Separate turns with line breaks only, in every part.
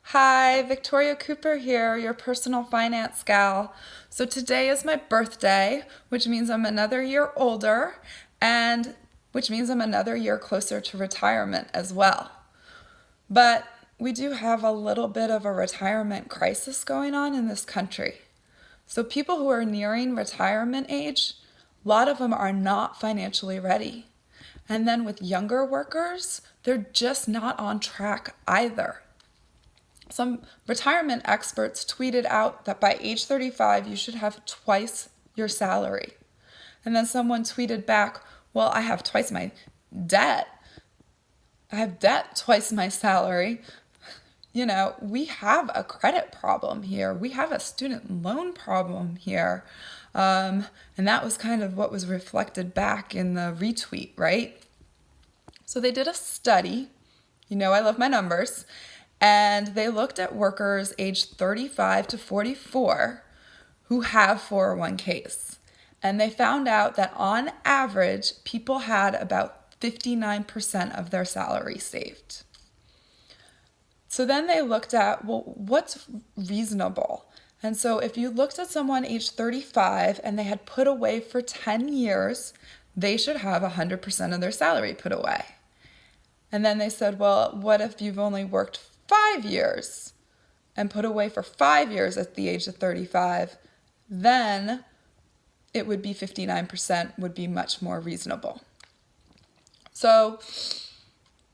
Hi, Victoria Cooper here, your personal finance gal. So today is my birthday, which means I'm another year older, and which means I'm another year closer to retirement as well. But we do have a little bit of a retirement crisis going on in this country. So people who are nearing retirement age, a lot of them are not financially ready. And then with younger workers, they're just not on track either. Some retirement experts tweeted out that by age 35, you should have twice your salary. And then someone tweeted back, well, I have twice my debt. I have debt twice my salary. We have a credit problem here. We have a student loan problem here. And that was kind of what was reflected back in the retweet, right? So they did a study. I love my numbers. And they looked at workers aged 35 to 44 who have 401ks. And they found out that on average, people had about 59% of their salary saved. So then they looked at, well, what's reasonable? And so if you looked at someone aged 35 and they had put away for 10 years, they should have 100% of their salary put away. And then they said, well, what if you've only worked 5 years and put away for 5 years at the age of 35? Then it would be 59% would be much more reasonable. So,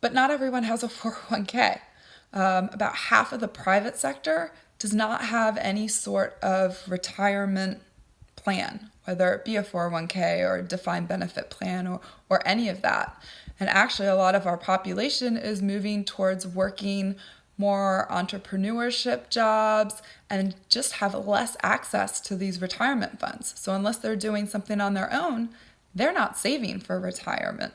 but not everyone has a 401k. About half of the private sector does not have any sort of retirement plan, whether it be a 401k or a defined benefit plan or any of that. And actually, a lot of our population is moving towards working more entrepreneurship jobs and just have less access to these retirement funds. So unless they're doing something on their own, they're not saving for retirement.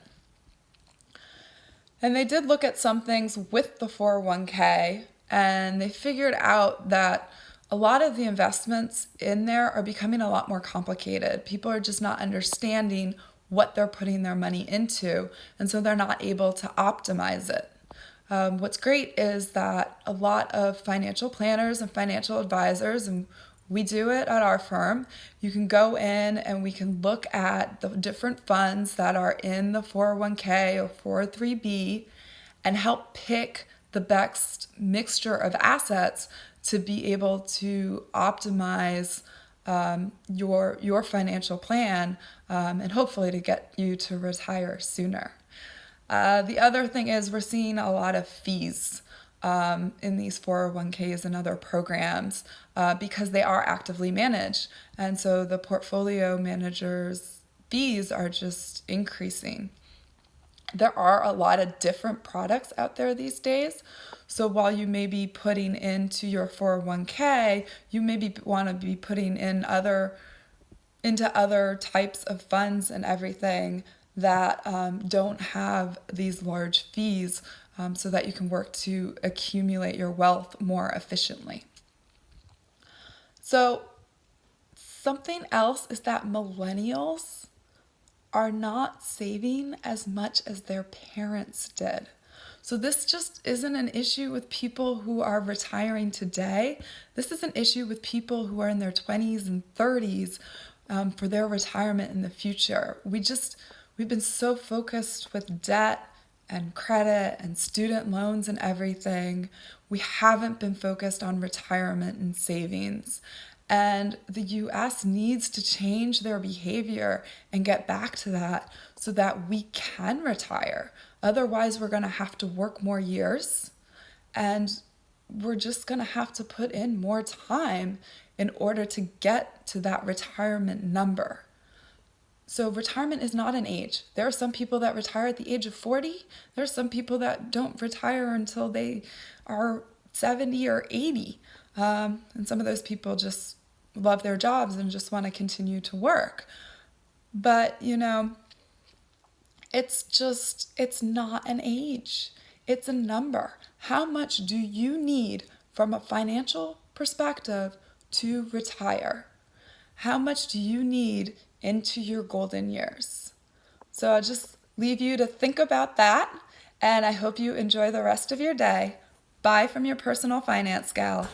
And they did look at some things with the 401k, and they figured out that a lot of the investments in there are becoming a lot more complicated. People are just not understanding what they're putting their money into, and so they're not able to optimize it. What's great is that a lot of financial planners and financial advisors, and we do it at our firm, you can go in and we can look at the different funds that are in the 401k or 403b and help pick the best mixture of assets to be able to optimize your financial plan and hopefully to get you to retire sooner. The other thing is we're seeing a lot of fees in these 401ks and other programs because they are actively managed. And so the portfolio managers' fees are just increasing. There are a lot of different products out there these days. So while you may be putting into your 401k, you maybe want to be putting into other types of funds and everything that don't have these large fees so that you can work to accumulate your wealth more efficiently. So something else is that millennials are not saving as much as their parents did. So this just isn't an issue with people who are retiring today. This is an issue with people who are in their 20s and 30s for their retirement in the future. We've been so focused with debt and credit and student loans and everything. We haven't been focused on retirement and savings. And the US needs to change their behavior and get back to that so that we can retire. Otherwise, we're going to have to work more years and we're just going to have to put in more time in order to get to that retirement number. So retirement is not an age. There are some people that retire at the age of 40. There are some people that don't retire until they are 70 or 80. And some of those people just love their jobs and just want to continue to work. But, it's not an age. It's a number. How much do you need from a financial perspective to retire? How much do you need into your golden years? So I'll just leave you to think about that, and I hope you enjoy the rest of your day. Bye from your personal finance gal.